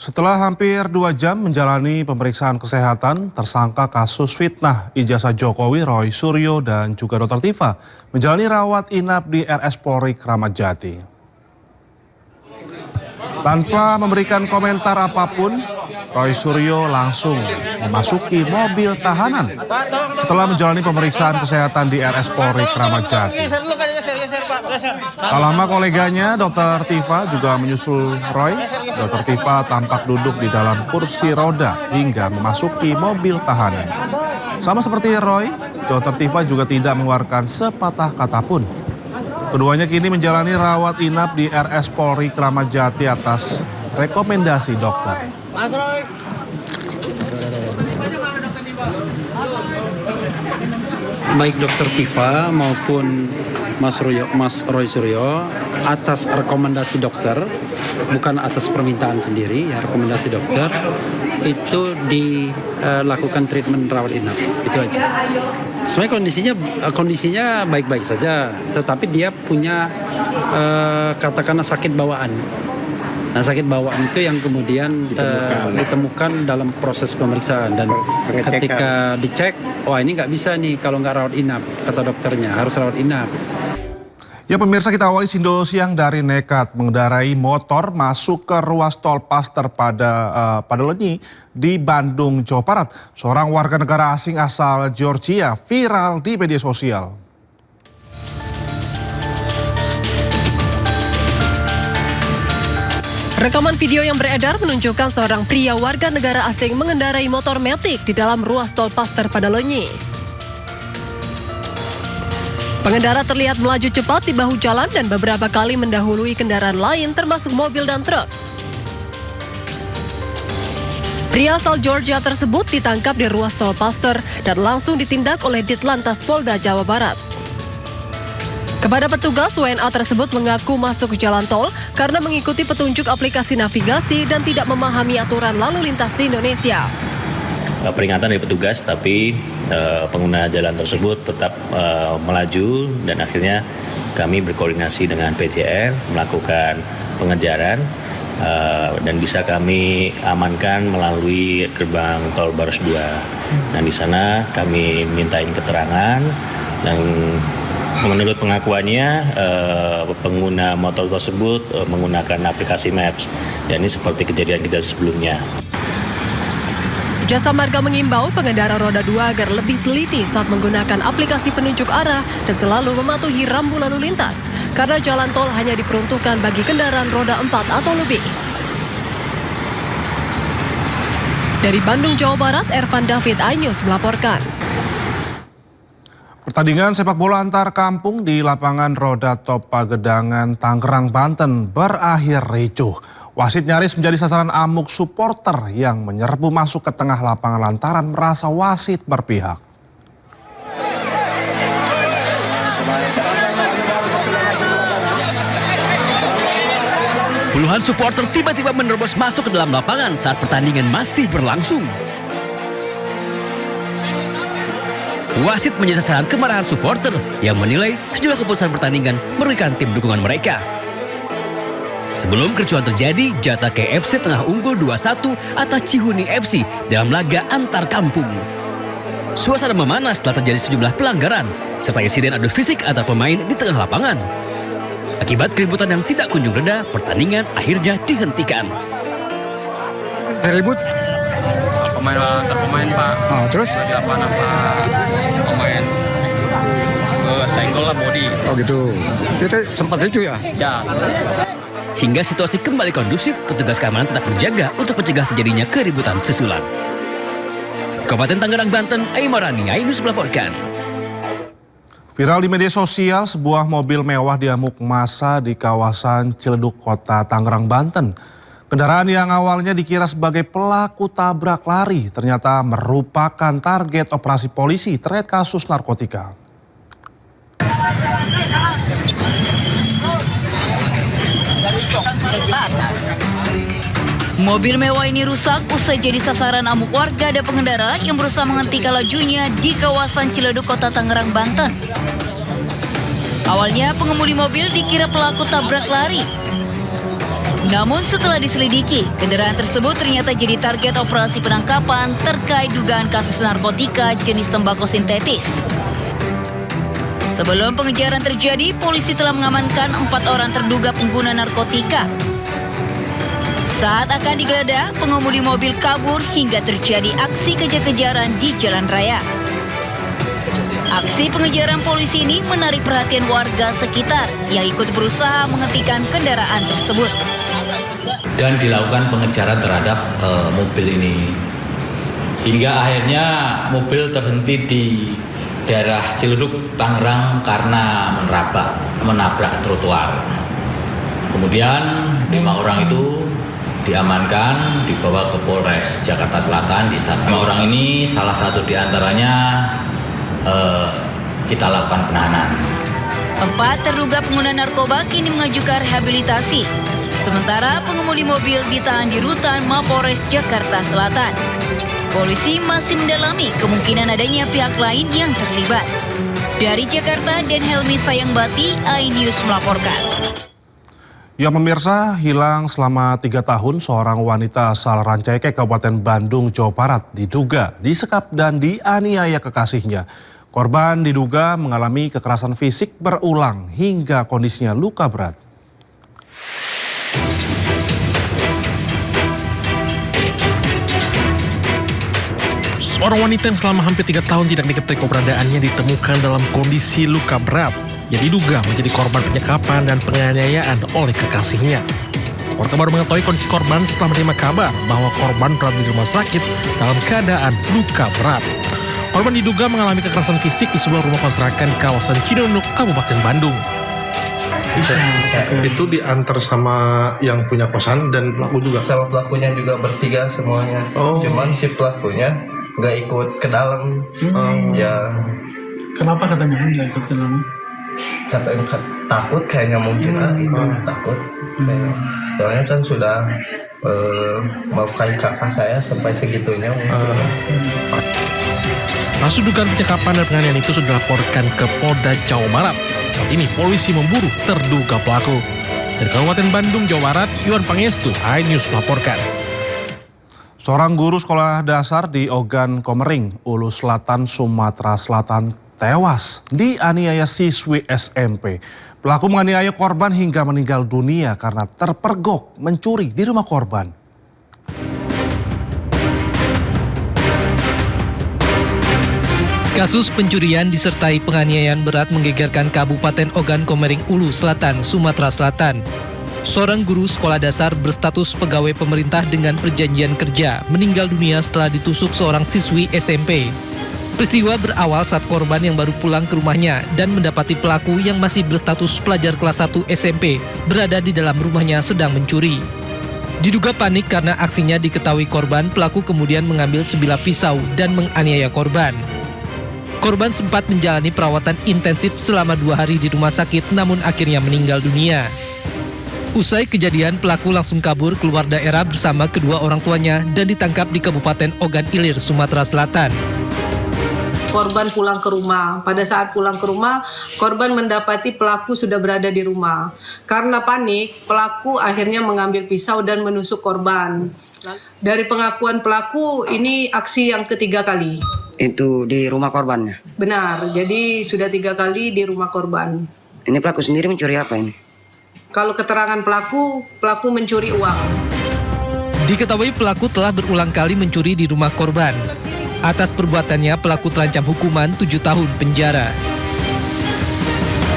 Setelah hampir 2 jam menjalani pemeriksaan kesehatan, tersangka kasus fitnah ijazah Jokowi Roy Suryo dan juga Dr. Tifa menjalani rawat inap di RS Polri Kramat Jati. Tanpa memberikan komentar apapun, Roy Suryo langsung memasuki mobil tahanan setelah menjalani pemeriksaan kesehatan di RS Polri Kramat Jati. Tak lama koleganya, Dr. Tifa juga menyusul Roy. Dr. Tifa tampak duduk di dalam kursi roda hingga memasuki mobil tahanan. Sama seperti Roy, Dr. Tifa juga tidak mengeluarkan sepatah kata pun. Keduanya kini menjalani rawat inap di RS Polri Kramat Jati atas rekomendasi dokter. Baik Dr. Tifa maupun Mas Roy Suryo atas rekomendasi dokter, bukan atas permintaan sendiri, ya rekomendasi dokter itu dilakukan treatment rawat inap, itu aja. Sebenarnya kondisinya baik-baik saja, tetapi dia punya katakanlah sakit bawaan. Nah, sakit bawaan itu yang kemudian ditemukan dalam proses pemeriksaan, dan ketika dicek, wah ini nggak bisa nih kalau nggak rawat inap, kata dokternya harus rawat inap. Ya pemirsa, kita awali Sindo Siang dari nekat mengendarai motor masuk ke ruas tol Paster pada Lenyi di Bandung, Jawa Barat. Seorang warga negara asing asal Georgia viral di media sosial. Rekaman video yang beredar menunjukkan seorang pria warga negara asing mengendarai motor metik di dalam ruas tol Paster pada Lenyi. Pengendara terlihat melaju cepat di bahu jalan dan beberapa kali mendahului kendaraan lain termasuk mobil dan truk. Pria asal Georgia tersebut ditangkap di ruas tol Paster dan langsung ditindak oleh Ditlantas Polda Jawa Barat. Kepada petugas, WNA tersebut mengaku masuk ke jalan tol karena mengikuti petunjuk aplikasi navigasi dan tidak memahami aturan lalu lintas di Indonesia. Peringatan dari petugas, tapi pengguna jalan tersebut tetap melaju dan akhirnya kami berkoordinasi dengan PJR melakukan pengejaran dan bisa kami amankan melalui gerbang tol Baros 2. Dan di sana kami mintain keterangan dan menurut pengakuannya pengguna motor tersebut menggunakan aplikasi Maps. Dan ini seperti kejadian kita sebelumnya. Jasa Marga mengimbau pengendara roda 2 agar lebih teliti saat menggunakan aplikasi penunjuk arah dan selalu mematuhi rambu lalu lintas karena jalan tol hanya diperuntukkan bagi kendaraan roda 4 atau lebih. Dari Bandung, Jawa Barat, Ervan David, iNews melaporkan. Pertandingan sepak bola antar kampung di lapangan Roda Top Pagedangan, Tangerang, Banten berakhir ricuh. Wasit nyaris menjadi sasaran amuk supporter yang menyerbu masuk ke tengah lapangan lantaran merasa wasit berpihak. Puluhan supporter tiba-tiba menerobos masuk ke dalam lapangan saat pertandingan masih berlangsung. Wasit menjadi sasaran kemarahan supporter yang menilai sejumlah keputusan pertandingan merugikan tim dukungan mereka. Sebelum kericuhan terjadi, Jatah KFC tengah unggul 2-1 atas Cihuni FC dalam laga antar kampung. Suasana memanas setelah terjadi sejumlah pelanggaran serta insiden adu fisik antar pemain di tengah lapangan. Akibat keributan yang tidak kunjung reda, pertandingan akhirnya dihentikan. Ribut? Pemain antar pemain, Pak. Oh, terus? Lagi lapangan, Pak. Pemain senggol lah body. Oh gitu. Kita sempat ricu ya? Ya. Hingga situasi kembali kondusif, petugas keamanan tetap berjaga untuk mencegah terjadinya keributan susulan. Kabupaten Tangerang, Banten, Aimarani, iNews melaporkan. Viral di media sosial, sebuah mobil mewah diamuk massa di kawasan Ciledug, Kota Tangerang, Banten. Kendaraan yang awalnya dikira sebagai pelaku tabrak lari ternyata merupakan target operasi polisi terkait kasus narkotika. Mobil mewah ini rusak usai jadi sasaran amuk warga dan pengendara yang berusaha menghentikan lajunya di kawasan Ciledug, Kota Tangerang, Banten. Awalnya pengemudi mobil dikira pelaku tabrak lari. Namun setelah diselidiki, kendaraan tersebut ternyata jadi target operasi penangkapan terkait dugaan kasus narkotika jenis tembakau sintetis. Sebelum pengejaran terjadi, polisi telah mengamankan 4 orang terduga pengguna narkotika. Saat akan digeledah, pengemudi mobil kabur hingga terjadi aksi kejar-kejaran di jalan raya. Aksi pengejaran polisi ini menarik perhatian warga sekitar yang ikut berusaha menghentikan kendaraan tersebut. Dan dilakukan pengejaran terhadap mobil ini. Hingga akhirnya mobil terhenti di daerah Ciledug, Tangerang karena menabrak trotoar. Kemudian 5 orang itu diamankan, dibawa ke Polres Jakarta Selatan. Di sana 5 orang ini salah satu diantaranya kita lakukan penahanan. 4 terduga pengguna narkoba kini mengajukan rehabilitasi. Sementara pengemudi mobil ditahan di rutan Mapolres Jakarta Selatan. Polisi masih mendalami kemungkinan adanya pihak lain yang terlibat. Dari Jakarta, Dan Helmi Sayangbati, iNews melaporkan. Ya pemirsa, hilang selama 3 tahun seorang wanita asal Rancaikek, Kabupaten Bandung, Jawa Barat diduga disekap dan dianiaya kekasihnya. Korban diduga mengalami kekerasan fisik berulang hingga kondisinya luka berat. Seorang wanita yang selama hampir 3 tahun tidak diketahui keberadaannya ditemukan dalam kondisi luka berat yang diduga menjadi korban penyekapan dan penganiayaan oleh kekasihnya. Warga baru mengetahui kondisi korban setelah menerima kabar bahwa korban berada di rumah sakit dalam keadaan luka berat. Korban diduga mengalami kekerasan fisik di sebuah rumah kontrakan di kawasan Cidonuk, Kabupaten Bandung. Itu diantar sama yang punya kosan dan pelaku juga? Sama pelakunya juga bertiga semuanya. Cuman si pelakunya nggak ikut ke dalam. Ya. Kenapa katanya nggak ikut ke dalam? Katanya takut kayaknya mungkin takut. Soalnya kan sudah melukai kakak saya sampai segitunya. Kasus dugaan penyekapan dan penganiayaan itu sudah dilaporkan ke Polda Jawa Barat. Saat ini polisi memburu terduga pelaku. Dari Kabupaten Bandung, Jawa Barat, Yuan Pangestu, iNews melaporkan. Seorang guru sekolah dasar di Ogan Komering, Ulu Selatan, Sumatera Selatan tewas dianiaya siswi SMP. Pelaku menganiaya korban hingga meninggal dunia karena terpergok mencuri di rumah korban. Kasus pencurian disertai penganiayaan berat menggegerkan Kabupaten Ogan Komering, Ulu Selatan, Sumatera Selatan. Seorang guru sekolah dasar berstatus pegawai pemerintah dengan perjanjian kerja meninggal dunia setelah ditusuk seorang siswi SMP. Peristiwa berawal saat korban yang baru pulang ke rumahnya dan mendapati pelaku yang masih berstatus pelajar kelas 1 SMP berada di dalam rumahnya sedang mencuri. Diduga panik karena aksinya diketahui korban, pelaku kemudian mengambil sebilah pisau dan menganiaya korban. Korban sempat menjalani perawatan intensif selama 2 hari di rumah sakit, namun akhirnya meninggal dunia. Usai kejadian, pelaku langsung kabur keluar daerah bersama kedua orang tuanya dan ditangkap di Kabupaten Ogan Ilir, Sumatera Selatan. Korban pulang ke rumah. Pada saat pulang ke rumah, korban mendapati pelaku sudah berada di rumah. Karena panik, pelaku akhirnya mengambil pisau dan menusuk korban. Dari pengakuan pelaku, ini aksi yang ketiga kali. Itu di rumah korbannya? Benar, jadi sudah 3 kali di rumah korban. Ini pelaku sendiri mencuri apa ini? Kalau keterangan pelaku mencuri uang. Diketahui pelaku telah berulang kali mencuri di rumah korban. Atas perbuatannya, pelaku terancam hukuman 7 tahun penjara.